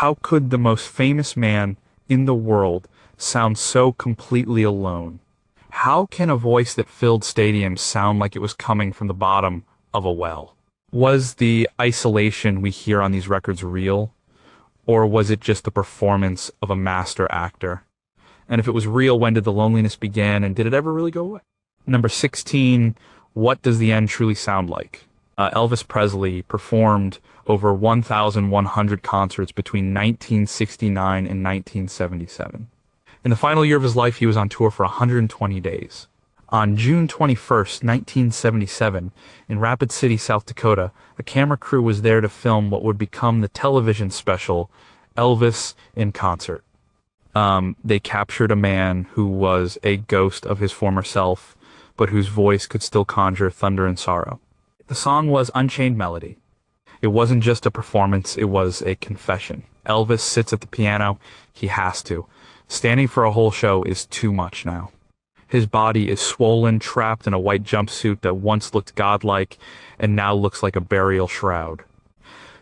How could the most famous man in the world sound so completely alone? How can a voice that filled stadiums sound like it was coming from the bottom of a well? Was the isolation we hear on these records real, or was it just the performance of a master actor? And if it was real, when did the loneliness begin, and did it ever really go away? Number 16, what does the end truly sound like? Elvis Presley performed over 1,100 concerts between 1969 and 1977. In the final year of his life, he was on tour for 120 days. On June 21st, 1977, in Rapid City, South Dakota, a camera crew was there to film what would become the television special, Elvis in Concert. They captured a man who was a ghost of his former self, but whose voice could still conjure thunder and sorrow. The song was Unchained Melody. It wasn't just a performance, it was a confession. Elvis sits at the piano, he has to. Standing for a whole show is too much now. His body is swollen, trapped in a white jumpsuit that once looked godlike and now looks like a burial shroud.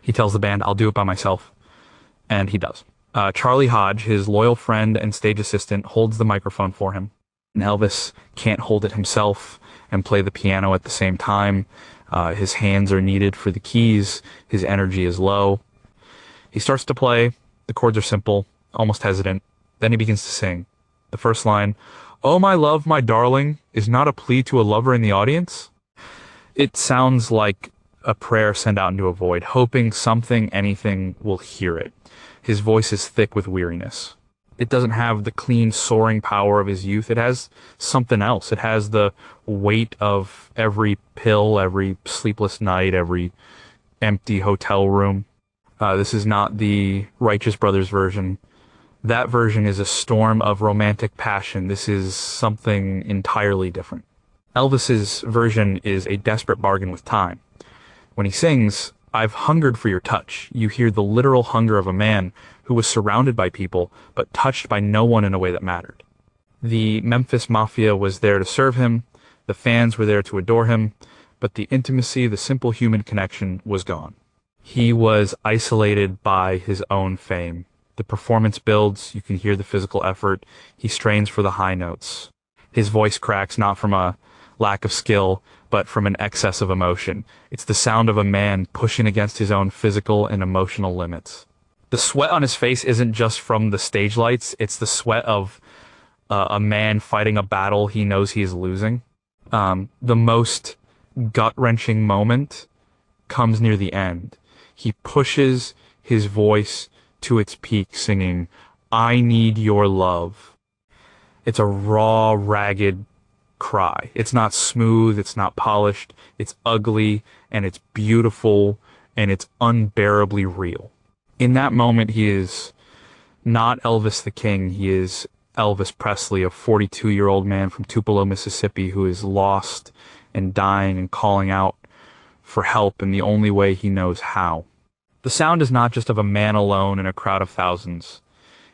He tells the band, "I'll do it by myself." And he does. Charlie Hodge, his loyal friend and stage assistant, holds the microphone for him. And Elvis can't hold it himself and play the piano at the same time. His hands are needed for the keys. His energy is low. He starts to play. The chords are simple, almost hesitant. Then he begins to sing. The first line, "Oh, my love, my darling," is not a plea to a lover in the audience. It sounds like a prayer sent out into a void, hoping something, anything will hear it. His voice is thick with weariness. It doesn't have the clean, soaring power of his youth. It has something else. It has the weight of every pill, every sleepless night, every empty hotel room. This is not the Righteous Brothers version. That version is a storm of romantic passion. This is something entirely different. Elvis's version is a desperate bargain with time. When he sings, "I've hungered for your touch," you hear the literal hunger of a man who was surrounded by people, but touched by no one in a way that mattered. The Memphis Mafia was there to serve him, the fans were there to adore him, but the intimacy, the simple human connection was gone. He was isolated by his own fame. The performance builds, you can hear the physical effort, he strains for the high notes. His voice cracks not from a lack of skill, but from an excess of emotion. It's the sound of a man pushing against his own physical and emotional limits. The sweat on his face isn't just from the stage lights, it's the sweat of a man fighting a battle he knows he is losing. The most gut-wrenching moment comes near the end. He pushes his voice to its peak, singing, "I need your love." It's a raw, ragged cry. It's not smooth, it's not polished, it's ugly, and it's beautiful, and it's unbearably real. In that moment, he is not Elvis the King, he is Elvis Presley, a 42-year-old man from Tupelo, Mississippi, who is lost and dying and calling out for help in the only way he knows how. The sound is not just of a man alone in a crowd of thousands.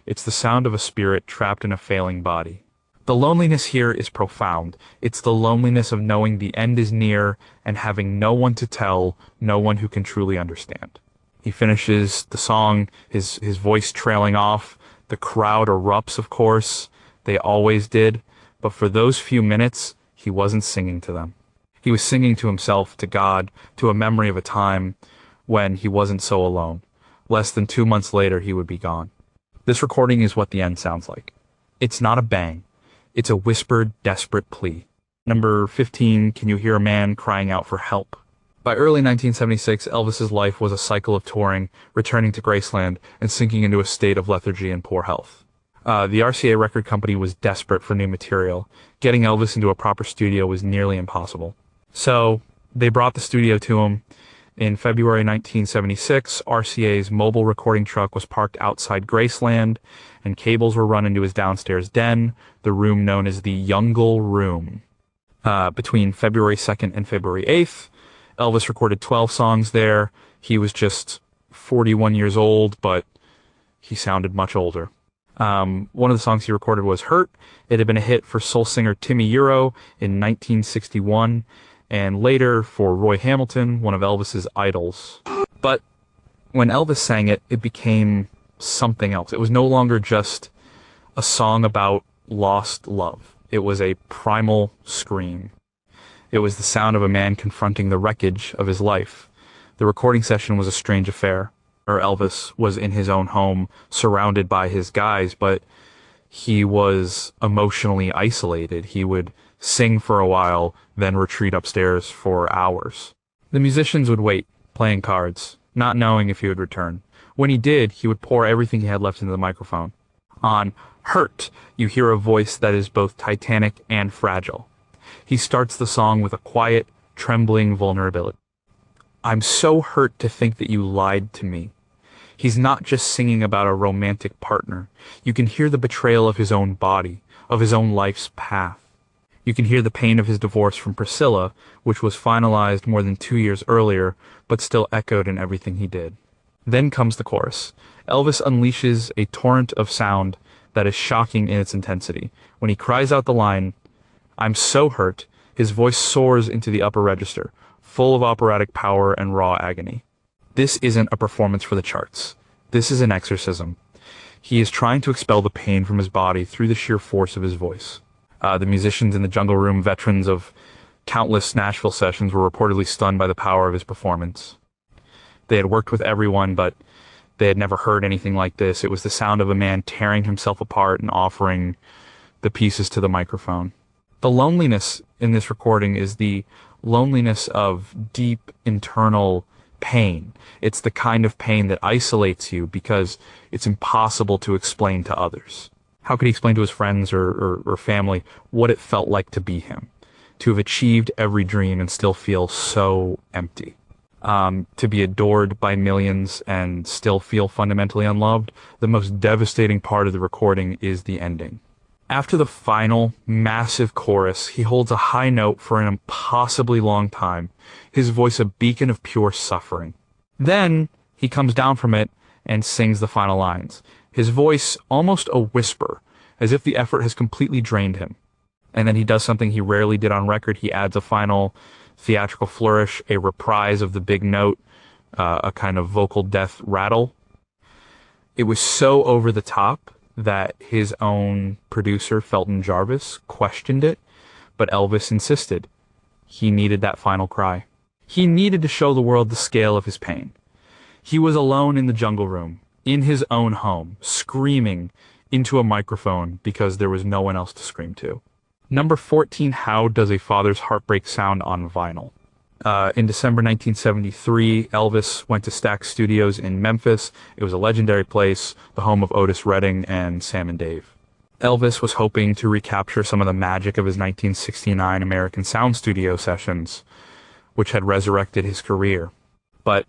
It's the sound of a spirit trapped in a failing body. The loneliness here is profound. It's the loneliness of knowing the end is near and having no one to tell, no one who can truly understand. He finishes the song, his voice trailing off. The crowd erupts, of course. They always did. But for those few minutes, he wasn't singing to them. He was singing to himself, to God, to a memory of a time when he wasn't so alone. Less than 2 months later, he would be gone. This recording is what the end sounds like. It's not a bang. It's a whispered, desperate plea. Number 15, can you hear a man crying out for help? By early 1976, Elvis's life was a cycle of touring, returning to Graceland, and sinking into a state of lethargy and poor health. The RCA record company was desperate for new material. Getting Elvis into a proper studio was nearly impossible. So, they brought the studio to him. In February 1976, RCA's mobile recording truck was parked outside Graceland, and cables were run into his downstairs den, the room known as the Youngle Room. Between February 2nd and February 8th, Elvis recorded 12 songs there. He was just 41 years old, but he sounded much older. One of the songs he recorded was Hurt. It had been a hit for soul singer Timmy Euro in 1961, and later for Roy Hamilton, one of Elvis's idols. But when Elvis sang it, it became something else. It was no longer just a song about lost love. It was a primal scream. It was the sound of a man confronting the wreckage of his life. The recording session was a strange affair. Elvis was in his own home, surrounded by his guys, but he was emotionally isolated. He would sing for a while, then retreat upstairs for hours. The musicians would wait, playing cards, not knowing if he would return. When he did, he would pour everything he had left into the microphone. On Hurt, you hear a voice that is both titanic and fragile. He starts the song with a quiet, trembling vulnerability. I'm so hurt to think that you lied to me. He's not just singing about a romantic partner. You can hear the betrayal of his own body, of his own life's path. You can hear the pain of his divorce from Priscilla, which was finalized more than 2 years earlier, but still echoed in everything he did. Then comes the chorus. Elvis unleashes a torrent of sound that is shocking in its intensity. When he cries out the line, I'm so hurt, his voice soars into the upper register, full of operatic power and raw agony. This isn't a performance for the charts. This is an exorcism. He is trying to expel the pain from his body through the sheer force of his voice. The musicians in the Jungle Room, veterans of countless Nashville sessions, were reportedly stunned by the power of his performance. They had worked with everyone, but they had never heard anything like this. It was the sound of a man tearing himself apart and offering the pieces to the microphone. The loneliness in this recording is the loneliness of deep internal pain. It's the kind of pain that isolates you because it's impossible to explain to others. How could he explain to his friends or family what it felt like to be him? To have achieved every dream and still feel so empty. To be adored by millions and still feel fundamentally unloved. The most devastating part of the recording is the ending. After the final, massive chorus, he holds a high note for an impossibly long time, his voice a beacon of pure suffering. Then, he comes down from it and sings the final lines. His voice almost a whisper, as if the effort has completely drained him. And then he does something he rarely did on record. He adds a final theatrical flourish, a reprise of the big note, a kind of vocal death rattle. It was so over the top that his own producer, Felton Jarvis, questioned it, but Elvis insisted. He needed that final cry. He needed to show the world the scale of his pain. He was alone in the Jungle Room, in his own home, screaming into a microphone because there was no one else to scream to. Number 14, How Does a Father's Heartbreak Sound on Vinyl? In December 1973, Elvis went to Stax Studios in Memphis. It was a legendary place, the home of Otis Redding and Sam and Dave. Elvis was hoping to recapture some of the magic of his 1969 American Sound Studio sessions, which had resurrected his career. But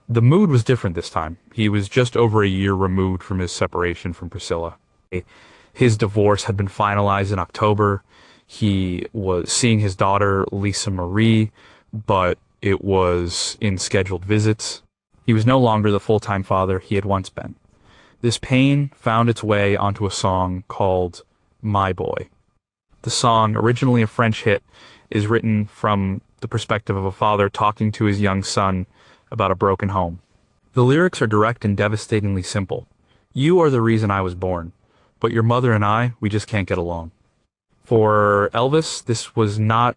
the mood was different this time. He was just over a year removed from his separation from Priscilla. His divorce had been finalized in October. He was seeing his daughter, Lisa Marie, but it was in scheduled visits. He was no longer the full-time father he had once been. This pain found its way onto a song called My Boy. The song, originally a French hit, is written from the perspective of a father talking to his young son about a broken home. The lyrics are direct and devastatingly simple. You are the reason I was born, but your mother and I, we just can't get along. For Elvis, this was not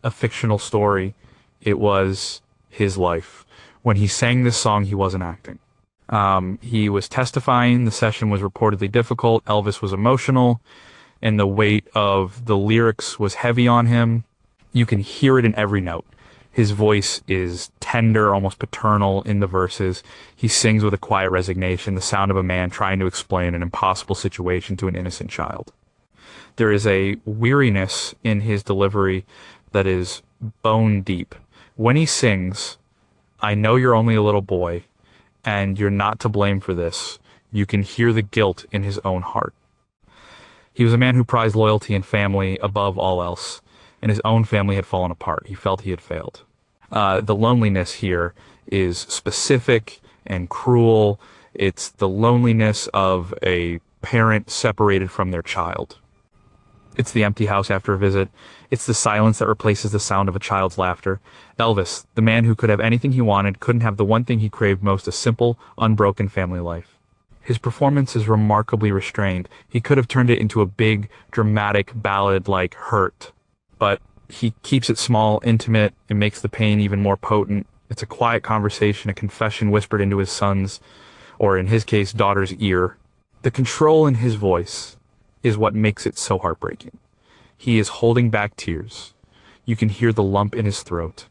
a fictional story. It was his life. When he sang this song, he wasn't acting. He was testifying. The session was reportedly difficult. Elvis was emotional, and the weight of the lyrics was heavy on him. You can hear it in every note. His voice is tender, almost paternal in the verses. He sings with a quiet resignation, the sound of a man trying to explain an impossible situation to an innocent child. There is a weariness in his delivery that is bone deep. When he sings, I know you're only a little boy, and you're not to blame for this. You can hear the guilt in his own heart. He was a man who prized loyalty and family above all else, and his own family had fallen apart. He felt he had failed. The loneliness here is specific and cruel. It's the loneliness of a parent separated from their child. It's the empty house after a visit. It's the silence that replaces the sound of a child's laughter. Elvis, the man who could have anything he wanted, couldn't have the one thing he craved most, a simple, unbroken family life. His performance is remarkably restrained. He could have turned it into a big, dramatic ballad like Hurt, but he keeps it small, intimate, and makes the pain even more potent. It's a quiet conversation, a confession whispered into his son's, or in his case, daughter's ear. The control in his voice is what makes it so heartbreaking. He is holding back tears. You can hear the lump in his throat.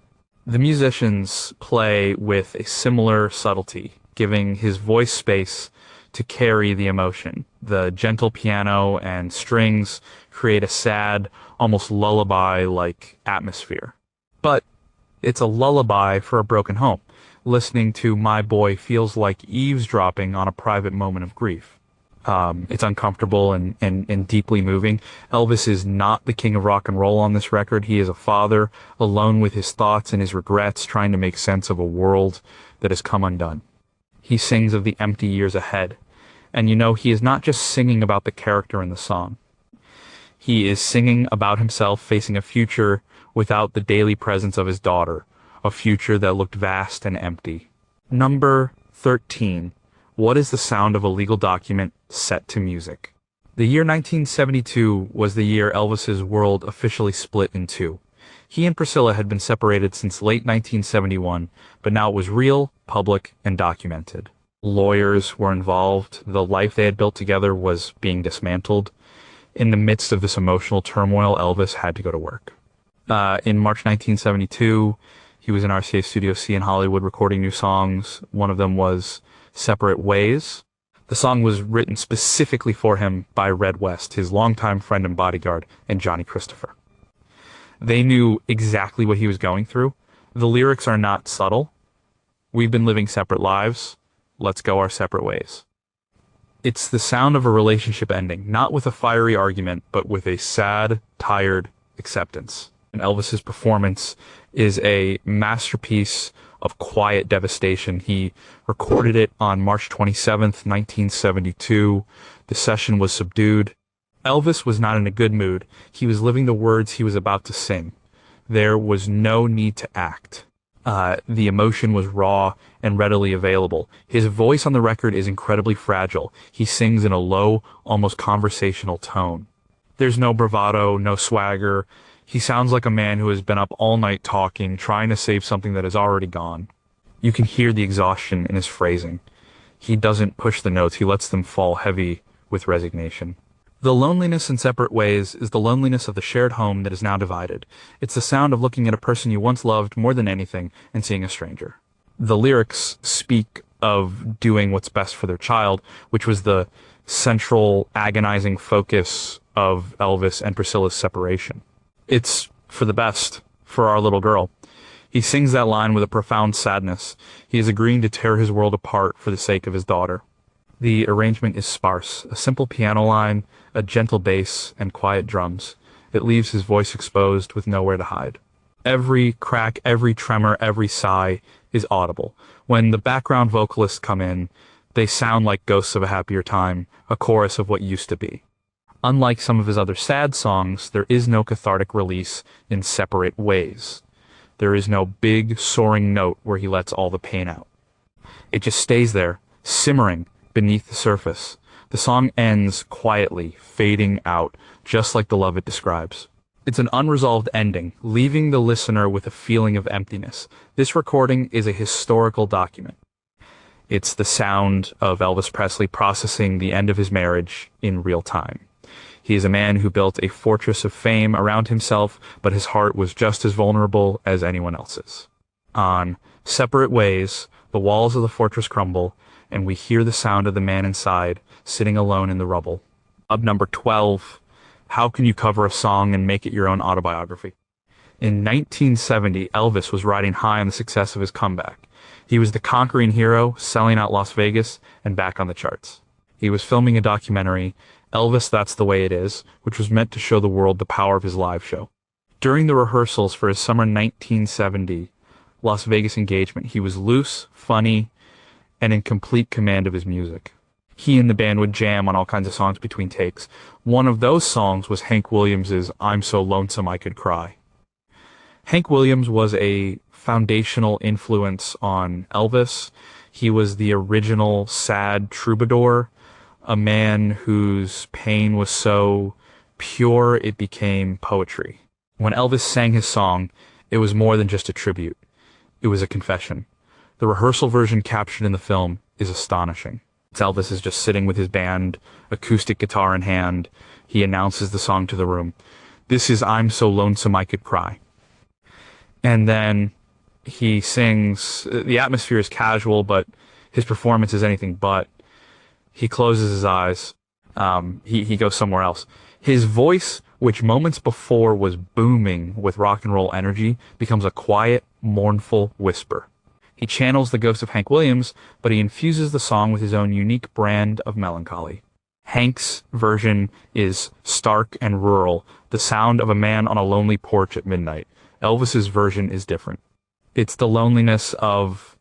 The musicians play with a similar subtlety, giving his voice space to carry the emotion. The gentle piano and strings create a sad, almost lullaby-like atmosphere. But it's a lullaby for a broken home. Listening to My Boy feels like eavesdropping on a private moment of grief. It's uncomfortable and deeply moving. Elvis is not the king of rock and roll on this record. He is a father, alone with his thoughts and his regrets, trying to make sense of a world that has come undone. He sings of the empty years ahead. And he is not just singing about the character in the song. He is singing about himself facing a future without the daily presence of his daughter, a future that looked vast and empty. Number 13. What is the sound of a legal document set to music? The year 1972 was the year Elvis's world officially split in two. He and Priscilla had been separated since late 1971, but now it was real, public, and documented. Lawyers were involved. The life they had built together was being dismantled. In the midst of this emotional turmoil, Elvis had to go to work. In March 1972, he was in RCA Studio C in Hollywood recording new songs. One of them was Separate Ways. The song was written specifically for him by Red West, his longtime friend and bodyguard, and Johnny Christopher. They knew exactly what he was going through. The lyrics are not subtle. We've been living separate lives. Let's go our separate ways. It's the sound of a relationship ending, not with a fiery argument, but with a sad, tired acceptance. And Elvis's performance is a masterpiece of quiet devastation. He recorded it on March 27th, 1972. The session was subdued. Elvis was not in a good mood. He was living the words he was about to sing. There was no need to act. The emotion was raw and readily available. His voice on the record is incredibly fragile. He sings in a low, almost conversational tone. There's no bravado, no swagger. He sounds like a man who has been up all night talking, trying to save something that is already gone. You can hear the exhaustion in his phrasing. He doesn't push the notes. He lets them fall heavy with resignation. The loneliness in Separate Ways is the loneliness of the shared home that is now divided. It's the sound of looking at a person you once loved more than anything and seeing a stranger. The lyrics speak of doing what's best for their child, which was the central agonizing focus of Elvis and Priscilla's separation. It's for the best for our little girl. He sings that line with a profound sadness. He is agreeing to tear his world apart for the sake of his daughter. The arrangement is sparse, a simple piano line, a gentle bass, and quiet drums. It leaves his voice exposed with nowhere to hide. Every crack, every tremor, every sigh is audible. When the background vocalists come in, they sound like ghosts of a happier time, a chorus of what used to be. Unlike some of his other sad songs, there is no cathartic release in Separate Ways. There is no big, soaring note where he lets all the pain out. It just stays there, simmering beneath the surface. The song ends quietly, fading out, just like the love it describes. It's an unresolved ending, leaving the listener with a feeling of emptiness. This recording is a historical document. It's the sound of Elvis Presley processing the end of his marriage in real time. He is a man who built a fortress of fame around himself, but his heart was just as vulnerable as anyone else's. On Separate Ways, the walls of the fortress crumble, and we hear the sound of the man inside, sitting alone in the rubble. Up number 12, how can you cover a song and make it your own autobiography? In 1970, Elvis was riding high on the success of his comeback. He was the conquering hero, selling out Las Vegas, and back on the charts. He was filming a documentary, Elvis, That's the Way It Is, which was meant to show the world the power of his live show. During the rehearsals for his summer 1970 Las Vegas engagement, he was loose, funny, and in complete command of his music. He and the band would jam on all kinds of songs between takes. One of those songs was Hank Williams' I'm So Lonesome I Could Cry. Hank Williams was a foundational influence on Elvis. He was the original sad troubadour, a man whose pain was so pure it became poetry. When Elvis sang his song, it was more than just a tribute. It was a confession. The rehearsal version captured in the film is astonishing. Elvis is just sitting with his band, acoustic guitar in hand. He announces the song to the room. This is I'm So Lonesome I Could Cry. And then he sings, the atmosphere is casual, but his performance is anything but. He closes his eyes. He goes somewhere else. His voice, which moments before was booming with rock and roll energy, becomes a quiet, mournful whisper. He channels the ghost of Hank Williams, but he infuses the song with his own unique brand of melancholy. Hank's version is stark and rural, the sound of a man on a lonely porch at midnight. Elvis's version is different. It's the loneliness of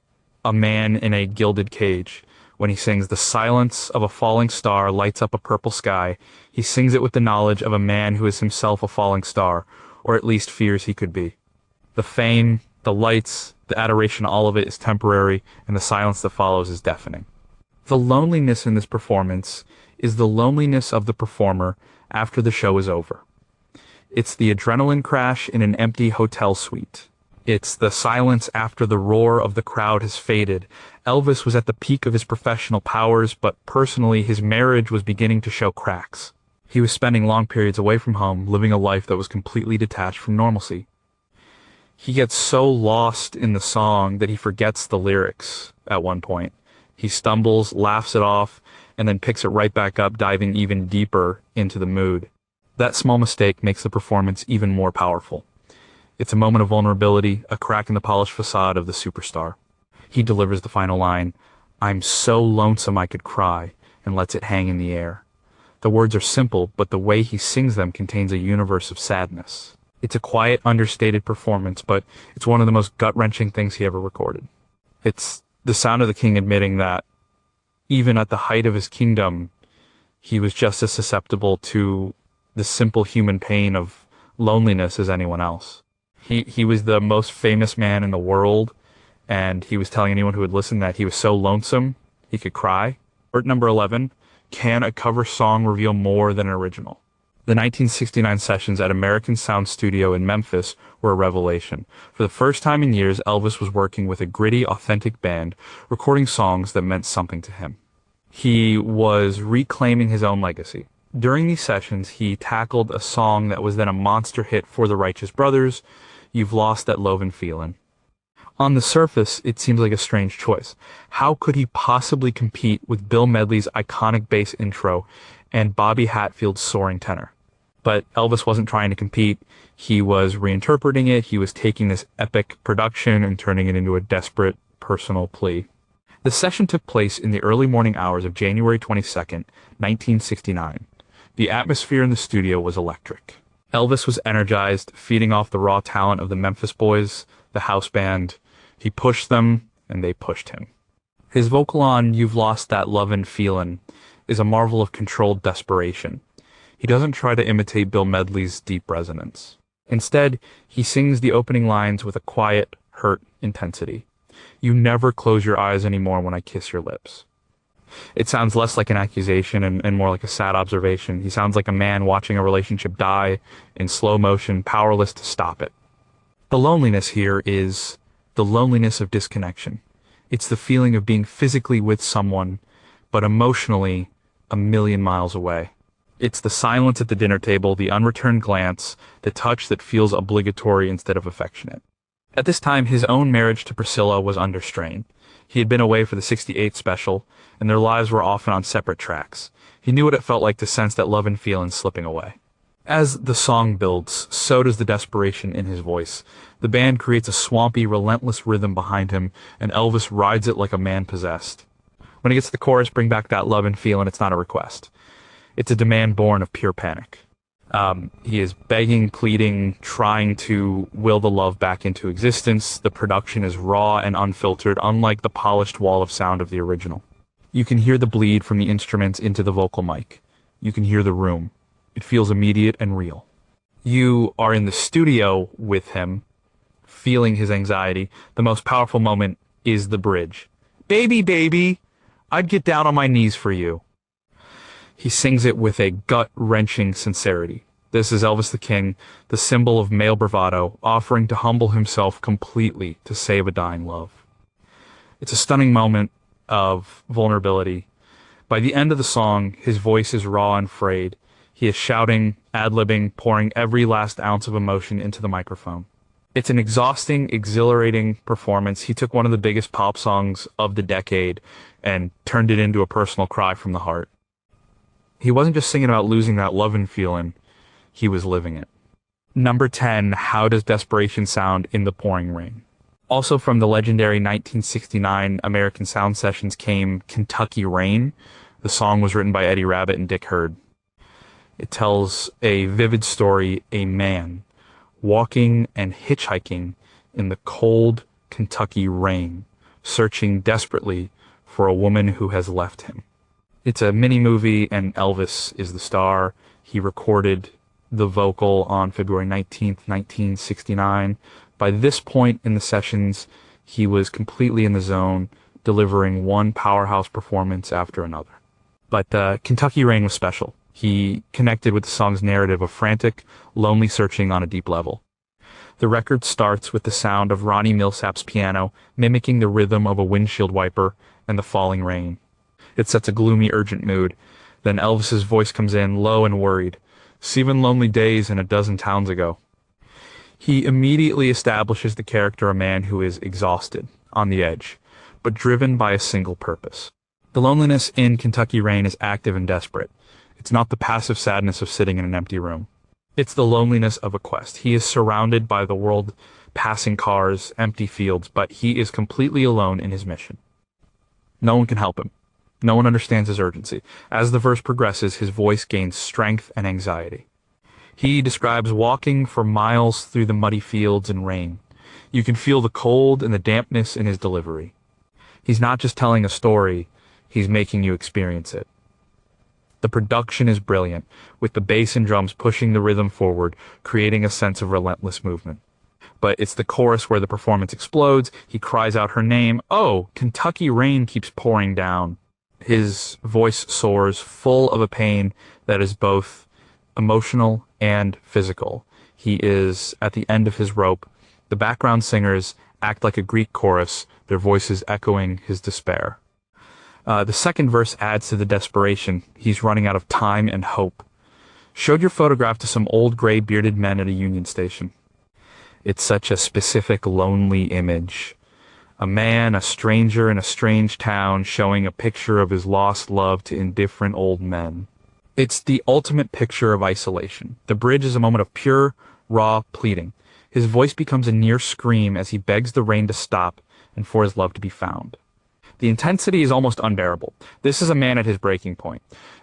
a man in a gilded cage. When he sings, "The silence of a falling star lights up a purple sky," he sings it with the knowledge of a man who is himself a falling star, or at least fears he could be. The fame, the lights, the adoration, all of it is temporary, and the silence that follows is deafening. The loneliness in this performance is the loneliness of the performer after the show is over. It's the adrenaline crash in an empty hotel suite. It's the silence after the roar of the crowd has faded. Elvis was at the peak of his professional powers, but personally his marriage was beginning to show cracks. He was spending long periods away from home, living a life that was completely detached from normalcy. He gets so lost in the song that he forgets the lyrics at one point. He stumbles, laughs it off, and then picks it right back up, diving even deeper into the mood. That small mistake makes the performance even more powerful. It's a moment of vulnerability, a crack in the polished facade of the superstar. He delivers the final line, "I'm so lonesome I could cry," and lets it hang in the air. The words are simple, but the way he sings them contains a universe of sadness. It's a quiet, understated performance, but it's one of the most gut-wrenching things he ever recorded. It's the sound of the king admitting that, even at the height of his kingdom, he was just as susceptible to the simple human pain of loneliness as anyone else. He was the most famous man in the world, and he was telling anyone who would listen that he was so lonesome he could cry. Or number 11, can a cover song reveal more than an original? The 1969 sessions at American Sound Studio in Memphis were a revelation. For the first time in years, Elvis was working with a gritty, authentic band, recording songs that meant something to him. He was reclaiming his own legacy. During these sessions, he tackled a song that was then a monster hit for the Righteous Brothers, "You've Lost That Lovin' Feelin'." On the surface, it seems like a strange choice. How could he possibly compete with Bill Medley's iconic bass intro and Bobby Hatfield's soaring tenor? But Elvis wasn't trying to compete. He was reinterpreting it. He was taking this epic production and turning it into a desperate personal plea. The session took place in the early morning hours of January 22nd, 1969. The atmosphere in the studio was electric. Elvis was energized, feeding off the raw talent of the Memphis Boys, the house band. He pushed them, and they pushed him. His vocal on "You've Lost That Lovin' Feelin' is a marvel of controlled desperation. He doesn't try to imitate Bill Medley's deep resonance. Instead, he sings the opening lines with a quiet, hurt intensity. "You never close your eyes anymore when I kiss your lips." It sounds less like an accusation and more like a sad observation. He sounds like a man watching a relationship die in slow motion, powerless to stop it. The loneliness here is the loneliness of disconnection. It's the feeling of being physically with someone, but emotionally a million miles away. It's the silence at the dinner table, the unreturned glance, the touch that feels obligatory instead of affectionate. At this time, his own marriage to Priscilla was under strain. He had been away for the '68 special, and their lives were often on separate tracks. He knew what it felt like to sense that love and feeling slipping away. As the song builds, so does the desperation in his voice. The band creates a swampy, relentless rhythm behind him, and Elvis rides it like a man possessed. When he gets to the chorus, "Bring back that love and feeling," it's not a request. It's a demand born of pure panic. He is begging, pleading, trying to will the love back into existence. The production is raw and unfiltered, unlike the polished wall of sound of the original. You can hear the bleed from the instruments into the vocal mic. You can hear the room. It feels immediate and real. You are in the studio with him, feeling his anxiety. The most powerful moment is the bridge. Baby, baby, I'd get down on my knees for you. He sings it with a gut-wrenching sincerity. This is Elvis the King, the symbol of male bravado, offering to humble himself completely to save a dying love. It's a stunning moment of vulnerability. By the end of the song, his voice is raw and frayed. He is shouting, ad-libbing, pouring every last ounce of emotion into the microphone. It's an exhausting, exhilarating performance. He took one of the biggest pop songs of the decade and turned it into a personal cry from the heart. He wasn't just singing about losing that lovin' feeling, he was living it. Number 10, how does desperation sound in the pouring rain? Also from the legendary 1969 American Sound Sessions came Kentucky Rain. The song was written by Eddie Rabbitt and Dick Herd. It tells a vivid story, a man walking and hitchhiking in the cold Kentucky rain, searching desperately for a woman who has left him. It's a mini-movie, and Elvis is the star. He recorded the vocal on February 19th, 1969. By this point in the sessions, he was completely in the zone, delivering one powerhouse performance after another. But Kentucky Rain was special. He connected with the song's narrative of frantic, lonely searching on a deep level. The record starts with the sound of Ronnie Millsap's piano, mimicking the rhythm of a windshield wiper and the falling rain. It sets a gloomy, urgent mood. Then Elvis's voice comes in, low and worried. "Seven lonely days and a dozen towns ago." He immediately establishes the character a man who is exhausted, on the edge, but driven by a single purpose. The loneliness in Kentucky Rain is active and desperate. It's not the passive sadness of sitting in an empty room. It's the loneliness of a quest. He is surrounded by the world, passing cars, empty fields, but he is completely alone in his mission. No one can help him. No one understands his urgency. As the verse progresses, his voice gains strength and anxiety. He describes walking for miles through the muddy fields and rain. You can feel the cold and the dampness in his delivery. He's not just telling a story, he's making you experience it. The production is brilliant, with the bass and drums pushing the rhythm forward, creating a sense of relentless movement. But it's the chorus where the performance explodes. He cries out her name. "Oh, Kentucky rain keeps pouring down." His voice soars, full of a pain that is both emotional and physical. He is at the end of his rope. The background singers act like a Greek chorus, their voices echoing his despair. The second verse adds to the desperation. He's running out of time and hope. Showed your photograph to some old gray bearded men at a Union Station. It's such a specific, lonely image. A man, a stranger in a strange town, showing a picture of his lost love to indifferent old men. It's the ultimate picture of isolation. The bridge is a moment of pure, raw pleading. His voice becomes a near scream as he begs the rain to stop and for his love to be found. The intensity is almost unbearable. This is a man at his breaking point.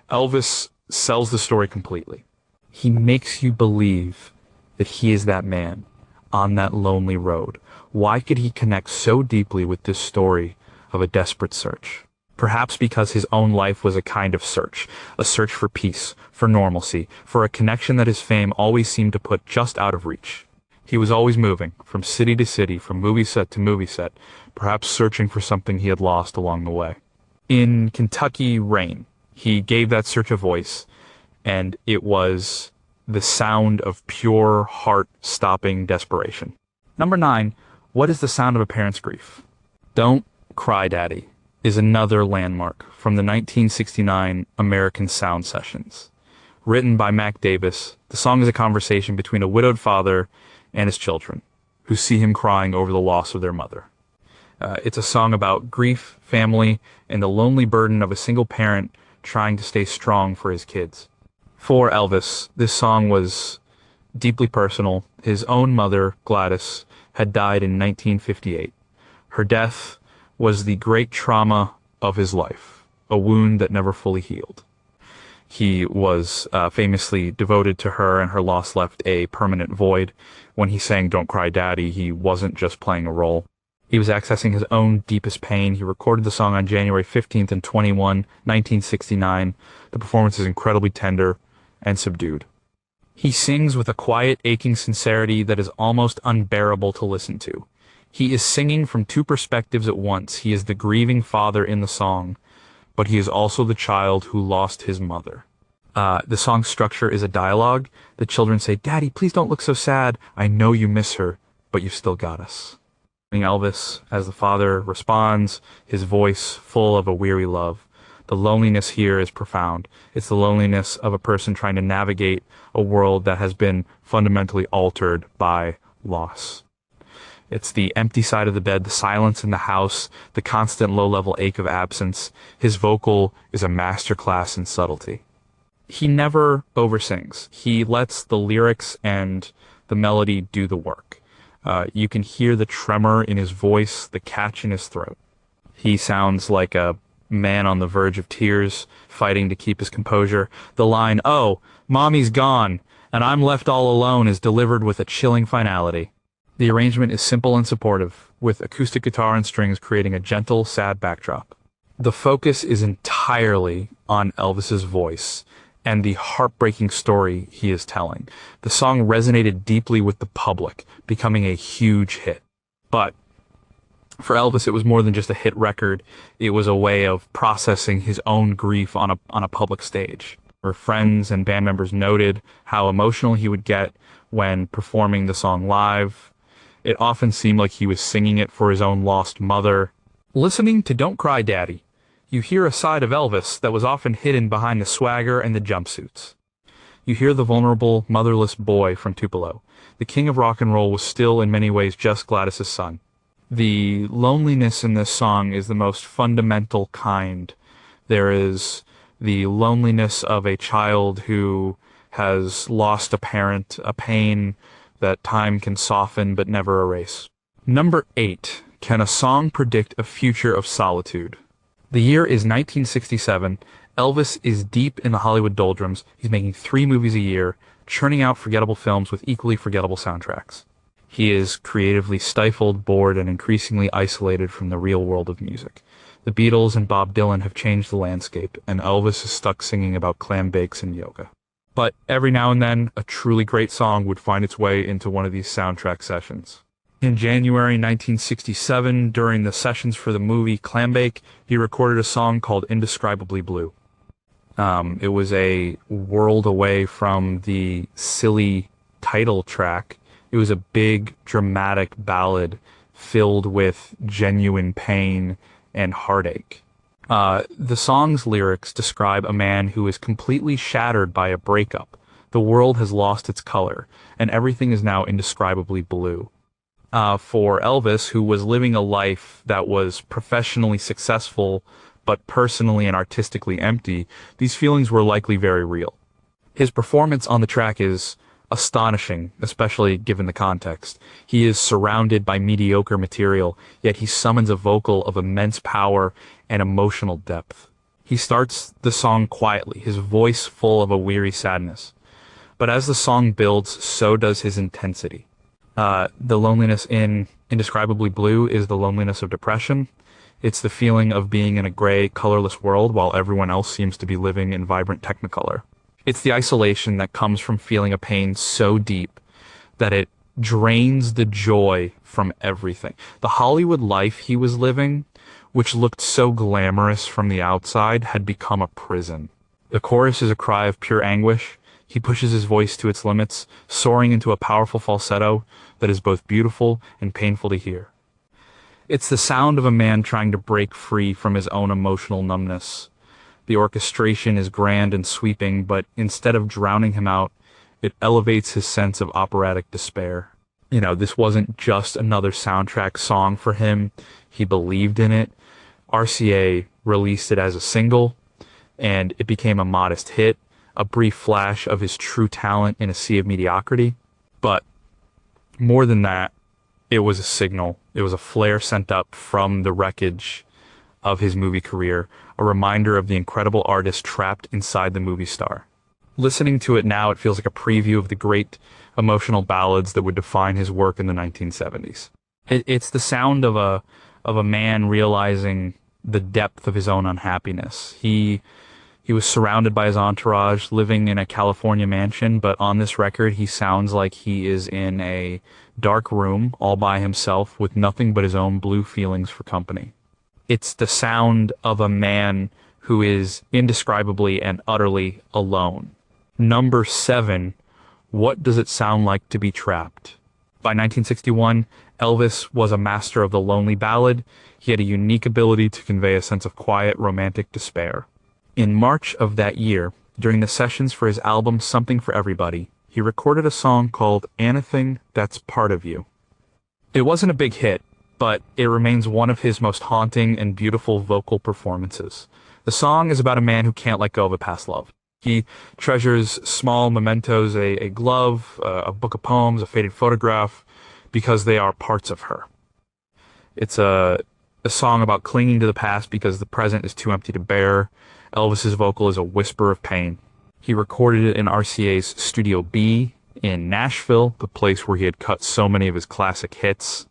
Elvis sells the story completely. He makes you believe that he is that man on that lonely road. Why could he connect so deeply with this story of a desperate search? Perhaps because his own life was a kind of search, a search for peace, for normalcy, for a connection that his fame always seemed to put just out of reach. He was always moving, from city to city, from movie set to movie set, perhaps searching for something he had lost along the way. In Kentucky Rain, he gave that search a voice, and it was the sound of pure, heart-stopping desperation. Number 9, what is the sound of a parent's grief? Don't Cry Daddy is another landmark from the 1969 American Sound Sessions. Written by Mac Davis, the song is a conversation between a widowed father and his children, who see him crying over the loss of their mother. It's a song about grief, family, and the lonely burden of a single parent trying to stay strong for his kids. For Elvis, this song was deeply personal. His own mother, Gladys, had died in 1958. Her death was the great trauma of his life, a wound that never fully healed. He was famously devoted to her, and her loss left a permanent void. When he sang Don't Cry Daddy, he wasn't just playing a role. He was accessing his own deepest pain. He recorded the song on January 15th and 21, 1969. The performance is incredibly tender and subdued. He sings with a quiet, aching sincerity that is almost unbearable to listen to. He is singing from two perspectives at once. He is the grieving father in the song, but he is also the child who lost his mother. The song's structure is a dialogue. The children say, "Daddy, please don't look so sad. I know you miss her, but you've still got us." And Elvis, as the father, responds, his voice full of a weary love. The loneliness here is profound. It's the loneliness of a person trying to navigate a world that has been fundamentally altered by loss. It's the empty side of the bed, the silence in the house, the constant low-level ache of absence. His vocal is a masterclass in subtlety. He never oversins. He lets the lyrics and the melody do the work. You can hear the tremor in his voice, the catch in his throat. He sounds like a man on the verge of tears, fighting to keep his composure. The line, "Oh, mommy's gone, and I'm left all alone," is delivered with a chilling finality. The arrangement is simple and supportive, with acoustic guitar and strings creating a gentle, sad backdrop. The focus is entirely on Elvis's voice and the heartbreaking story he is telling. The song resonated deeply with the public, becoming a huge hit. But for Elvis, it was more than just a hit record. It was a way of processing his own grief on a public stage. Where friends and band members noted how emotional he would get when performing the song live. It often seemed like he was singing it for his own lost mother. Listening to "Don't Cry, Daddy," you hear a side of Elvis that was often hidden behind the swagger and the jumpsuits. You hear the vulnerable, motherless boy from Tupelo. The king of rock and roll was still in many ways just Gladys's son. The loneliness in this song is the most fundamental kind. There is the loneliness of a child who has lost a parent, a pain that time can soften but never erase. Number 8. Can a song predict a future of solitude? The year is 1967. Elvis is deep in the Hollywood doldrums. He's making 3 movies a year, churning out forgettable films with equally forgettable soundtracks. He is creatively stifled, bored, and increasingly isolated from the real world of music. The Beatles and Bob Dylan have changed the landscape, and Elvis is stuck singing about clam bakes and yoga. But every now and then, a truly great song would find its way into one of these soundtrack sessions. In January 1967, during the sessions for the movie Clambake, he recorded a song called Indescribably Blue. It was a world away from the silly title track. It was a big, dramatic ballad filled with genuine pain and heartache. The song's lyrics describe a man who is completely shattered by a breakup. The world has lost its color, and everything is now indescribably blue. For Elvis, who was living a life that was professionally successful, but personally and artistically empty, these feelings were likely very real. His performance on the track is astonishing, especially given the context. He is surrounded by mediocre material, yet he summons a vocal of immense power and emotional depth. He starts the song quietly, his voice full of a weary sadness. But as the song builds, so does his intensity. The loneliness in Indescribably Blue is the loneliness of depression. It's the feeling of being in a gray, colorless world while everyone else seems to be living in vibrant technicolor. It's the isolation that comes from feeling a pain so deep that it drains the joy from everything. The Hollywood life he was living, which looked so glamorous from the outside, had become a prison. The chorus is a cry of pure anguish. He pushes his voice to its limits, soaring into a powerful falsetto that is both beautiful and painful to hear. It's the sound of a man trying to break free from his own emotional numbness. The orchestration is grand and sweeping, but instead of drowning him out, it elevates his sense of operatic despair. You know, this wasn't just another soundtrack song for him. He believed in it. RCA released it as a single, and it became a modest hit, a brief flash of his true talent in a sea of mediocrity. But more than that, it was a signal. It was a flare sent up from the wreckage of his movie career, a reminder of the incredible artist trapped inside the movie star. Listening to it now, it feels like a preview of the great emotional ballads that would define his work in the 1970s. It's the sound of a man realizing the depth of his own unhappiness. He He was surrounded by his entourage, living in a California mansion, but on this record, he sounds like he is in a dark room all by himself with nothing but his own blue feelings for company. It's the sound of a man who is indescribably and utterly alone. Number 7, what does it sound like to be trapped? By 1961, Elvis was a master of the lonely ballad. He had a unique ability to convey a sense of quiet, romantic despair. In March of that year, during the sessions for his album Something for Everybody, he recorded a song called Anything That's Part of You. It wasn't a big hit, but it remains one of his most haunting and beautiful vocal performances. The song is about a man who can't let go of a past love. He treasures small mementos, a glove, a book of poems, a faded photograph, because they are parts of her. It's a song about clinging to the past because the present is too empty to bear. Elvis's vocal is a whisper of pain. He recorded it in RCA's Studio B in Nashville, the place where he had cut so many of his classic hits.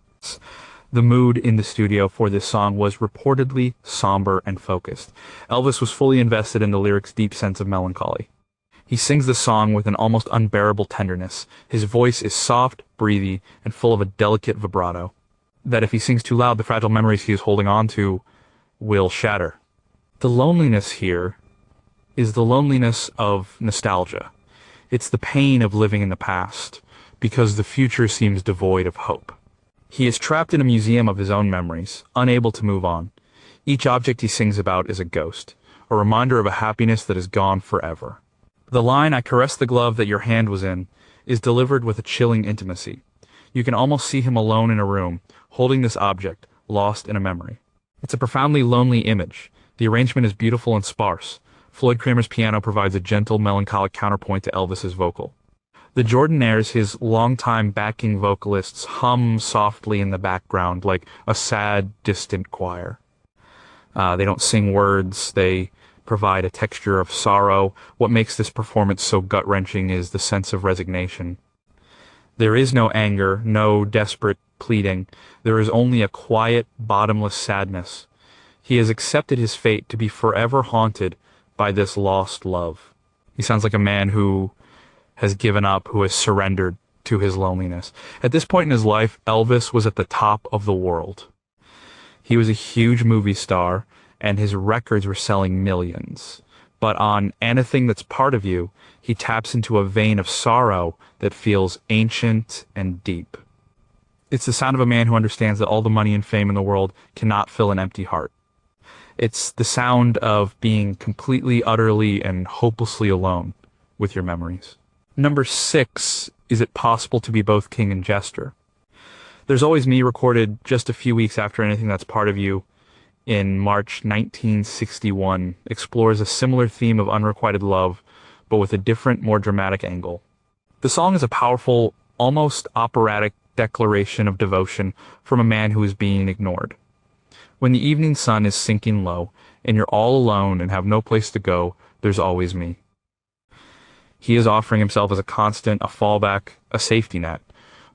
The mood in the studio for this song was reportedly somber and focused. Elvis was fully invested in the lyrics' deep sense of melancholy. He sings the song with an almost unbearable tenderness. His voice is soft, breathy, and full of a delicate vibrato that if he sings too loud, the fragile memories he is holding on to will shatter. The loneliness here is the loneliness of nostalgia. It's the pain of living in the past, because the future seems devoid of hope. He is trapped in a museum of his own memories, unable to move on. Each object he sings about is a ghost, a reminder of a happiness that is gone forever. The line, "I caressed the glove that your hand was in," is delivered with a chilling intimacy. You can almost see him alone in a room, holding this object, lost in a memory. It's a profoundly lonely image. The arrangement is beautiful and sparse. Floyd Kramer's piano provides a gentle, melancholic counterpoint to Elvis's vocal. The Jordanaires, his longtime backing vocalists, hum softly in the background like a sad, distant choir. They don't sing words, they provide a texture of sorrow. What makes this performance so gut-wrenching is the sense of resignation. There is no anger, no desperate pleading. There is only a quiet, bottomless sadness. He has accepted his fate to be forever haunted by this lost love. He sounds like a man who has given up, who has surrendered to his loneliness. At this point in his life, Elvis was at the top of the world. He was a huge movie star, and his records were selling millions. But on Anything That's Part of You, he taps into a vein of sorrow that feels ancient and deep. It's the sound of a man who understands that all the money and fame in the world cannot fill an empty heart. It's the sound of being completely, utterly, and hopelessly alone with your memories. Number 6, Is It Possible to Be Both King and Jester? There's Always Me, recorded just a few weeks after Anything That's Part of You in March 1961, explores a similar theme of unrequited love, but with a different, more dramatic angle. The song is a powerful, almost operatic declaration of devotion from a man who is being ignored. When the evening sun is sinking low, and you're all alone and have no place to go, there's always me. He is offering himself as a constant, a fallback, a safety net,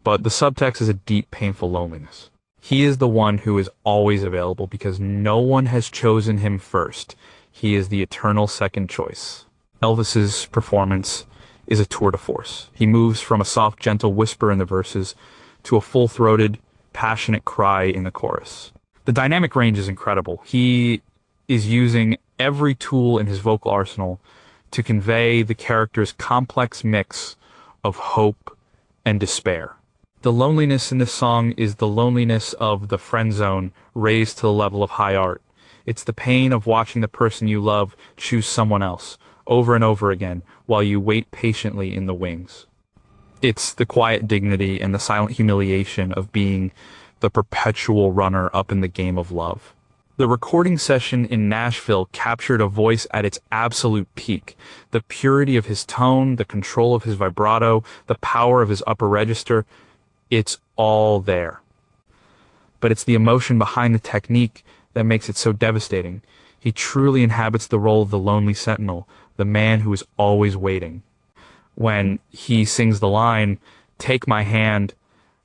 but the subtext is a deep, painful loneliness. He is the one who is always available because no one has chosen him first. He is the eternal second choice. Elvis's performance is a tour de force. He moves from a soft, gentle whisper in the verses to a full-throated, passionate cry in the chorus. The dynamic range is incredible. He is using every tool in his vocal arsenal to convey the character's complex mix of hope and despair. The loneliness in this song is the loneliness of the friend zone raised to the level of high art. It's the pain of watching the person you love choose someone else over and over again while you wait patiently in the wings. It's the quiet dignity and the silent humiliation of being the perpetual runner up in the game of love. The recording session in Nashville captured a voice at its absolute peak. The purity of his tone, the control of his vibrato, the power of his upper register, it's all there. But it's the emotion behind the technique that makes it so devastating. He truly inhabits the role of the lonely sentinel, the man who is always waiting. When he sings the line, "Take my hand,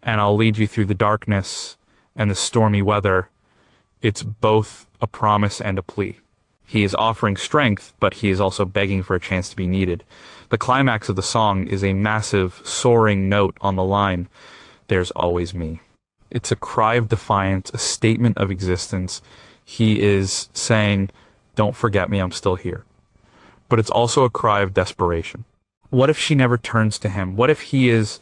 and I'll lead you through the darkness and the stormy weather," it's both a promise and a plea. He is offering strength, but he is also begging for a chance to be needed. The climax of the song is a massive, soaring note on the line, "There's always me." It's a cry of defiance, a statement of existence. He is saying, "Don't forget me, I'm still here." But it's also a cry of desperation. What if she never turns to him? What if he is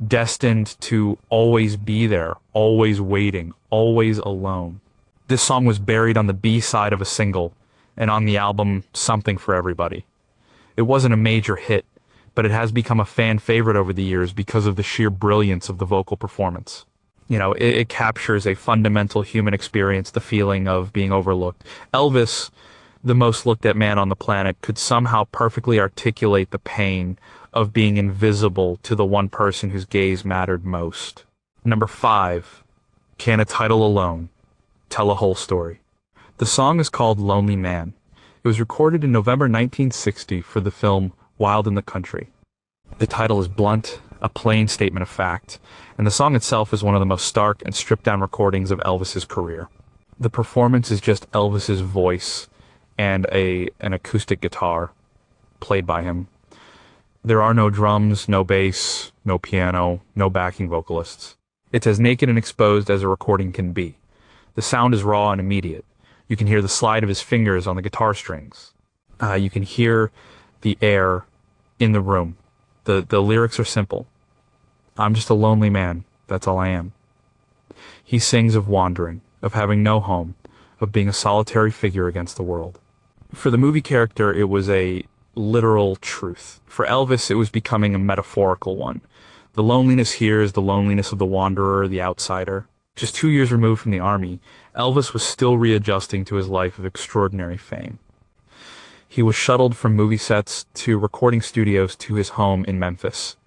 destined to always be there, always waiting, always alone? This song was buried on the B side of a single, and on the album Something for Everybody. It wasn't a major hit, but it has become a fan favorite over the years because of the sheer brilliance of the vocal performance. It captures a fundamental human experience, the feeling of being overlooked. Elvis, the most looked at man on the planet, could somehow perfectly articulate the pain of being invisible to the one person whose gaze mattered most. Number 5, can a title alone tell a whole story? The song is called Lonely Man. It was recorded in November 1960 for the film Wild in the Country. The title is blunt, a plain statement of fact, and the song itself is one of the most stark and stripped-down recordings of Elvis's career. The performance is just Elvis's voice and an acoustic guitar played by him. There are no drums, no bass, no piano, no backing vocalists. It's as naked and exposed as a recording can be. The sound is raw and immediate. You can hear the slide of his fingers on the guitar strings. You can hear the air in the room. The lyrics are simple. "I'm just a lonely man, that's all I am." He sings of wandering, of having no home, of being a solitary figure against the world. For the movie character, it was a literal truth. For Elvis, it was becoming a metaphorical one. The loneliness here is the loneliness of the wanderer, the outsider. Just 2 years removed from the army, Elvis was still readjusting to his life of extraordinary fame. He was shuttled from movie sets to recording studios to his home in Memphis.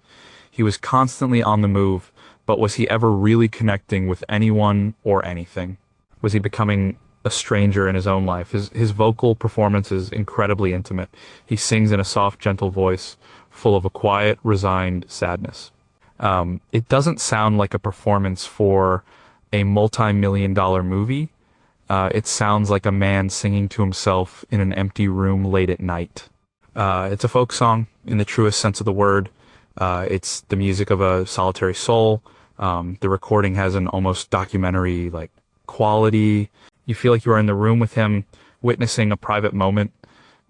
He was constantly on the move, but was he ever really connecting with anyone or anything? Was he becoming a stranger in his own life? His vocal performance is incredibly intimate. He sings in a soft, gentle voice, full of a quiet, resigned sadness. It doesn't sound like a performance for a multi-million-dollar movie. It sounds like a man singing to himself in an empty room late at night. It's a folk song in the truest sense of the word. It's the music of a solitary soul. The recording has an almost documentary quality. You feel like you are in the room with him, witnessing a private moment.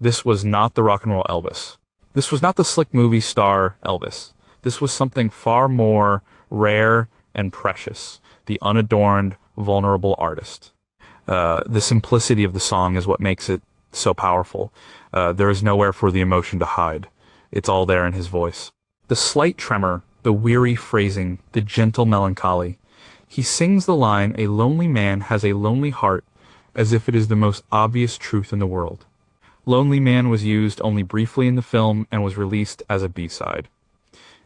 This was not the rock and roll Elvis. This was not the slick movie star Elvis. This was something far more rare and precious. The unadorned, vulnerable artist. The simplicity of the song is what makes it so powerful. There is nowhere for the emotion to hide. It's all there in his voice. The slight tremor, the weary phrasing, the gentle melancholy. He sings the line, "A lonely man has a lonely heart," as if it is the most obvious truth in the world. Lonely Man was used only briefly in the film and was released as a B-side.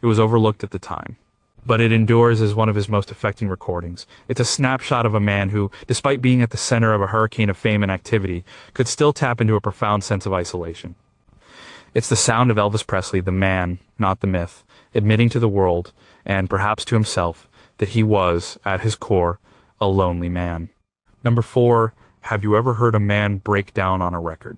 It was overlooked at the time, but it endures as one of his most affecting recordings. It's a snapshot of a man who, despite being at the center of a hurricane of fame and activity, could still tap into a profound sense of isolation. It's the sound of Elvis Presley, the man, not the myth, admitting to the world, and perhaps to himself, that he was, at his core, a lonely man. Number 4, have you ever heard a man break down on a record?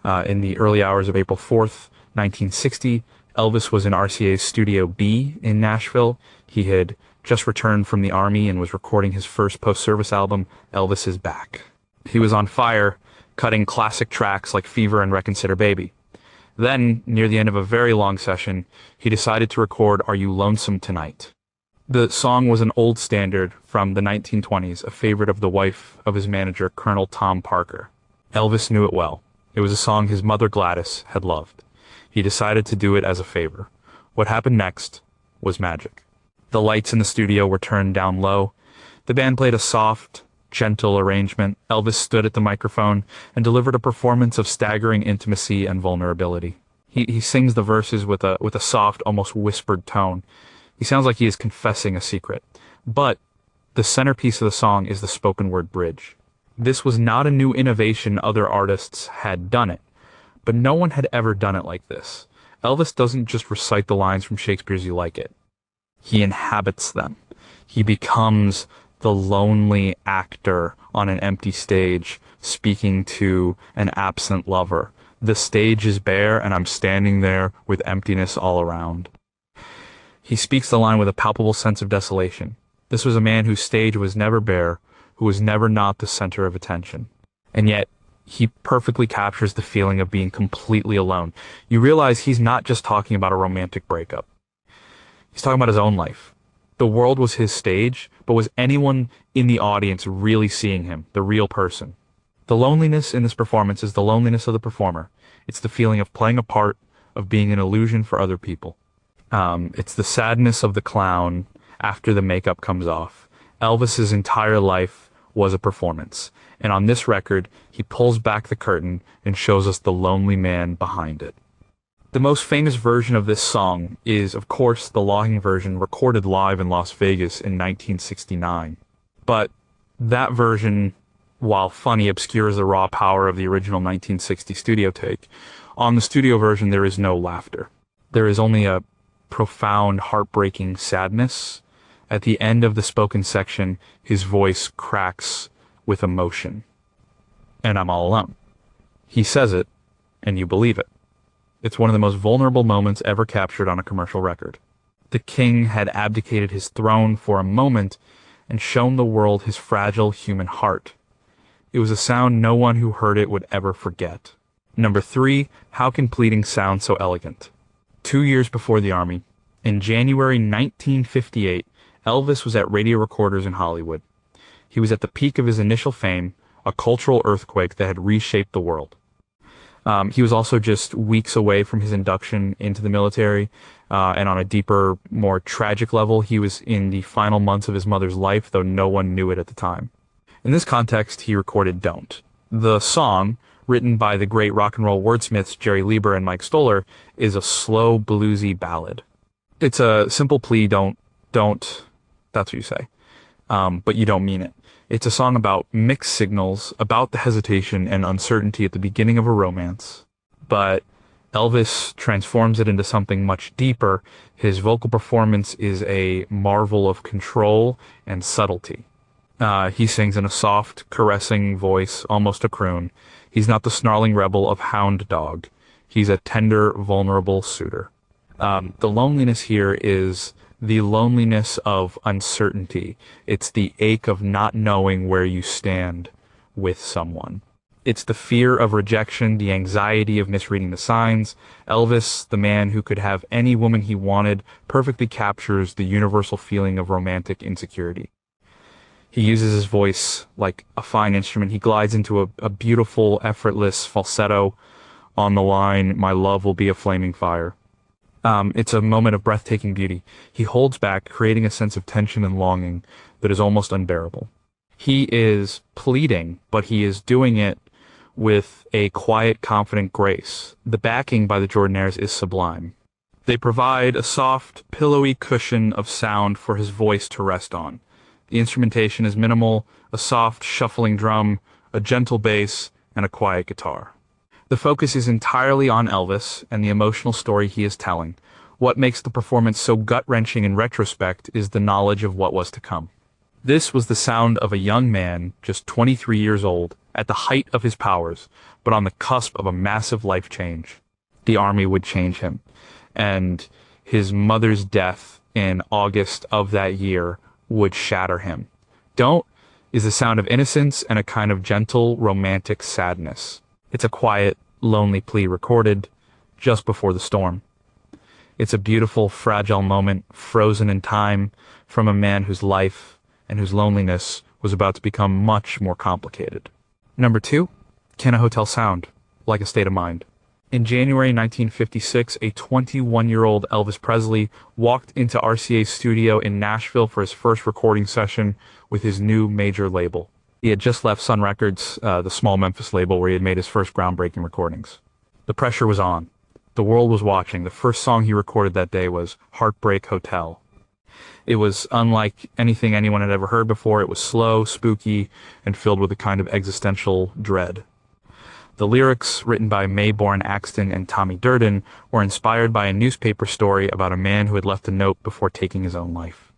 In the early hours of April 4th, 1960, Elvis was in RCA's Studio B in Nashville. He had just returned from the Army and was recording his first post-service album, Elvis Is Back. He was on fire, cutting classic tracks like Fever and Reconsider Baby. Then, near the end of a very long session, he decided to record Are You Lonesome Tonight? The song was an old standard from the 1920s, a favorite of the wife of his manager, Colonel Tom Parker. Elvis knew it well. It was a song his mother Gladys had loved. He decided to do it as a favor. What happened next was magic. The lights in the studio were turned down low. The band played a soft, gentle arrangement. Elvis stood at the microphone and delivered a performance of staggering intimacy and vulnerability. He sings the verses with a soft, almost whispered tone. He sounds like he is confessing a secret. But the centerpiece of the song is the spoken word bridge. This was not a new innovation. Other artists had done it, but no one had ever done it like this. Elvis doesn't just recite the lines from Shakespeare's You Like It. He inhabits them. He becomes the lonely actor on an empty stage speaking to an absent lover. The stage is bare, and I'm standing there with emptiness all around. He speaks the line with a palpable sense of desolation. This was a man whose stage was never bare, who was never not the center of attention. And yet, he perfectly captures the feeling of being completely alone. You realize he's not just talking about a romantic breakup. He's talking about his own life. The world was his stage, but was anyone in the audience really seeing him, the real person? The loneliness in this performance is the loneliness of the performer. It's the feeling of playing a part, of being an illusion for other people. It's the sadness of the clown after the makeup comes off. Elvis's entire life was a performance. And on this record, he pulls back the curtain and shows us the lonely man behind it. The most famous version of this song is, of course, the logging version recorded live in Las Vegas in 1969. But that version, while funny, obscures the raw power of the original 1960 studio take. On the studio version, there is no laughter. There is only a profound, heartbreaking sadness. At the end of the spoken section, his voice cracks with emotion. And I'm all alone. He says it, and you believe it. It's one of the most vulnerable moments ever captured on a commercial record. The king had abdicated his throne for a moment and shown the world his fragile human heart. It was a sound no one who heard it would ever forget. Number 3, how can pleading sound so elegant? 2 years before the Army, in January 1958, Elvis was at Radio Recorders in Hollywood. He was at the peak of his initial fame, a cultural earthquake that had reshaped the world. He was also just weeks away from his induction into the military, and on a deeper, more tragic level, he was in the final months of his mother's life, though no one knew it at the time. In this context, he recorded Don't. The song, written by the great rock and roll wordsmiths Jerry Lieber and Mike Stoller, is a slow, bluesy ballad. It's a simple plea, don't, that's what you say, but you don't mean it. It's a song about mixed signals, about the hesitation and uncertainty at the beginning of a romance. But Elvis transforms it into something much deeper. His vocal performance is a marvel of control and subtlety. He sings in a soft, caressing voice, almost a croon. He's not the snarling rebel of Hound Dog. He's a tender, vulnerable suitor. The loneliness here is the loneliness of uncertainty. It's the ache of not knowing where you stand with someone. It's the fear of rejection, the anxiety of misreading the signs. Elvis, the man who could have any woman he wanted, perfectly captures the universal feeling of romantic insecurity. He uses his voice like a fine instrument. He glides into a beautiful, effortless falsetto on the line, "My love will be a flaming fire." It's a moment of breathtaking beauty. He holds back, creating a sense of tension and longing that is almost unbearable. He is pleading, but he is doing it with a quiet, confident grace. The backing by the Jordanaires is sublime. They provide a soft, pillowy cushion of sound for his voice to rest on. The instrumentation is minimal, a soft, shuffling drum, a gentle bass, and a quiet guitar. The focus is entirely on Elvis and the emotional story he is telling. What makes the performance so gut-wrenching in retrospect is the knowledge of what was to come. This was the sound of a young man, just 23 years old, at the height of his powers, but on the cusp of a massive life change. The Army would change him, and his mother's death in August of that year would shatter him. Don't is the sound of innocence and a kind of gentle, romantic sadness. It's a quiet, lonely plea recorded just before the storm. It's a beautiful, fragile moment, frozen in time, from a man whose life and whose loneliness was about to become much more complicated. Number 2, can a hotel sound like a state of mind? In January 1956, a 21-year-old Elvis Presley walked into RCA's studio in Nashville for his first recording session with his new major label. He had just left Sun Records, the small Memphis label where he had made his first groundbreaking recordings. The pressure was on. The world was watching. The first song he recorded that day was Heartbreak Hotel. It was unlike anything anyone had ever heard before. It was slow, spooky, and filled with a kind of existential dread. The lyrics, written by Mayborn Axton and Tommy Durden, were inspired by a newspaper story about a man who had left a note before taking his own life.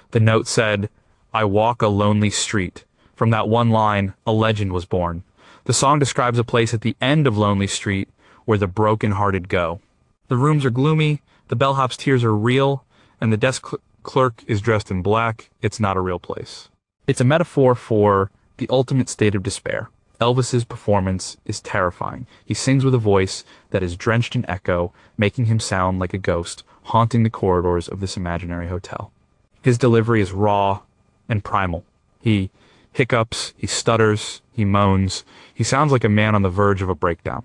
The note said, I walk a lonely street. From that one line, a legend was born. The song describes a place at the end of Lonely Street where the broken-hearted go. The rooms are gloomy, the bellhop's tears are real, and the desk clerk is dressed in black. It's not a real place. It's a metaphor for the ultimate state of despair. Elvis's performance is terrifying. He sings with a voice that is drenched in echo, making him sound like a ghost, haunting the corridors of this imaginary hotel. His delivery is raw and primal. He hiccups, he stutters, he moans. He sounds like a man on the verge of a breakdown.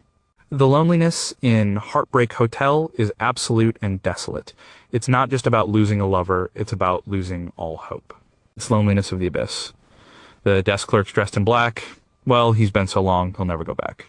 The loneliness in Heartbreak Hotel is absolute and desolate. It's not just about losing a lover, it's about losing all hope. It's loneliness of the abyss. The desk clerk's dressed in black. Well, he's been so long, he'll never go back.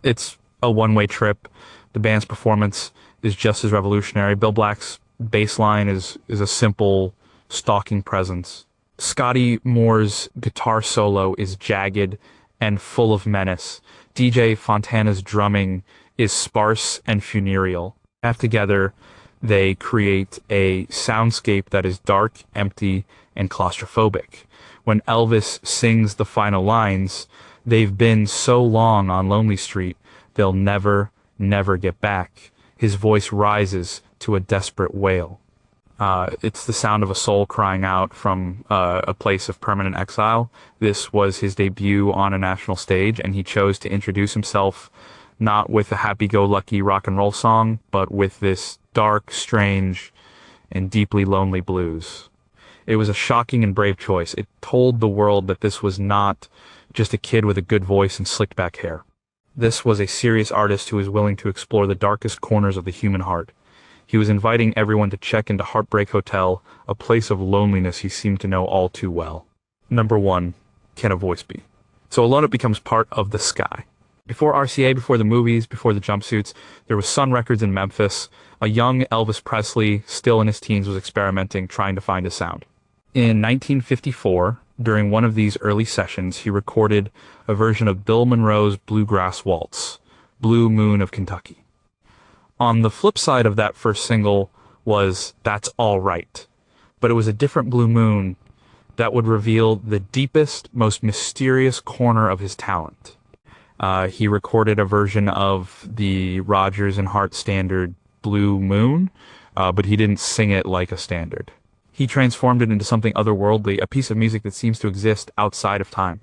It's a one-way trip. The band's performance is just as revolutionary. Bill Black's bass line is a simple, stalking presence. Scotty Moore's guitar solo is jagged and full of menace. DJ Fontana's drumming is sparse and funereal. Together, they create a soundscape that is dark, empty, and claustrophobic. When Elvis sings the final lines, they've been so long on Lonely Street, they'll never, never get back. His voice rises to a desperate wail. It's the sound of a soul crying out from a place of permanent exile. This was his debut on a national stage, and he chose to introduce himself not with a happy-go-lucky rock and roll song, but with this dark, strange, and deeply lonely blues. It was a shocking and brave choice. It told the world that this was not just a kid with a good voice and slicked back hair. This was a serious artist who was willing to explore the darkest corners of the human heart. He was inviting everyone to check into Heartbreak Hotel, a place of loneliness he seemed to know all too well. Number 1, can a voice be? So Alone It becomes part of the sky. Before RCA, before the movies, before the jumpsuits, there was Sun Records in Memphis. A young Elvis Presley, still in his teens, was experimenting, trying to find a sound. In 1954, during one of these early sessions, he recorded a version of Bill Monroe's Bluegrass Waltz, Blue Moon of Kentucky. On the flip side of that first single was That's All Right, but it was a different Blue Moon that would reveal the deepest, most mysterious corner of his talent. He recorded a version of the Rodgers and Hart standard Blue Moon, but he didn't sing it like a standard. He transformed it into something otherworldly, a piece of music that seems to exist outside of time.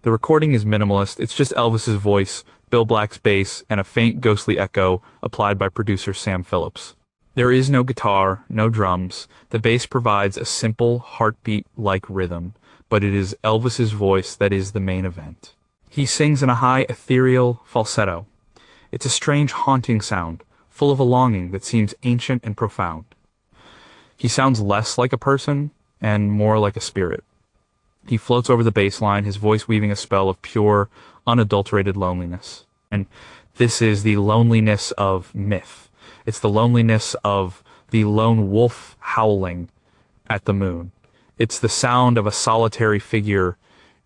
The recording is minimalist. It's just Elvis's voice, Bill Black's bass, and a faint ghostly echo applied by producer Sam Phillips. There is no guitar, no drums. The bass provides a simple, heartbeat-like rhythm, but it is Elvis's voice that is the main event. He sings in a high, ethereal falsetto. It's a strange, haunting sound, full of a longing that seems ancient and profound. He sounds less like a person and more like a spirit. He floats over the bass line, his voice weaving a spell of pure, unadulterated loneliness. And this is the loneliness of myth. It's the loneliness of the lone wolf howling at the moon. It's the sound of a solitary figure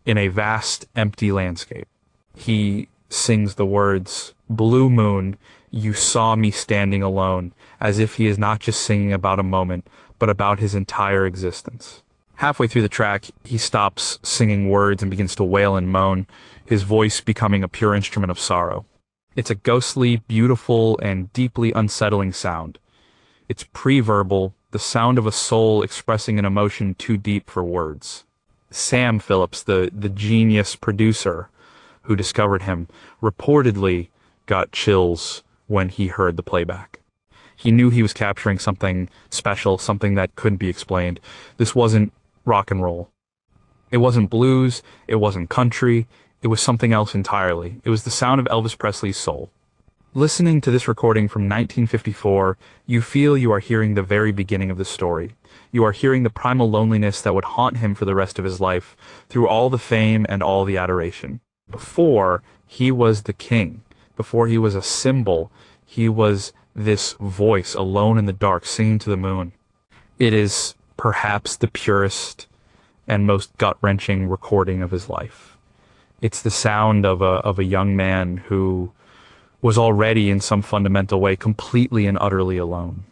in a vast, empty landscape. He sings the words, "Blue moon, you saw me standing alone," as if he is not just singing about a moment, but about his entire existence. Halfway through the track, he stops singing words and begins to wail and moan, his voice becoming a pure instrument of sorrow. It's a ghostly, beautiful, and deeply unsettling sound. It's pre-verbal, the sound of a soul expressing an emotion too deep for words. Sam Phillips, the genius producer who discovered him, reportedly got chills when he heard the playback. He knew he was capturing something special, something that couldn't be explained. This wasn't rock and roll. It wasn't blues, it wasn't country, it was something else entirely. It was the sound of Elvis Presley's soul. Listening to this recording from 1954, you feel you are hearing the very beginning of the story. You are hearing the primal loneliness that would haunt him for the rest of his life, through all the fame and all the adoration. Before, he was the king. Before he was a symbol, he was this voice alone in the dark singing to the moon. It is perhaps the purest and most gut-wrenching recording of his life. It's the sound of a young man who was already in some fundamental way completely and utterly alone.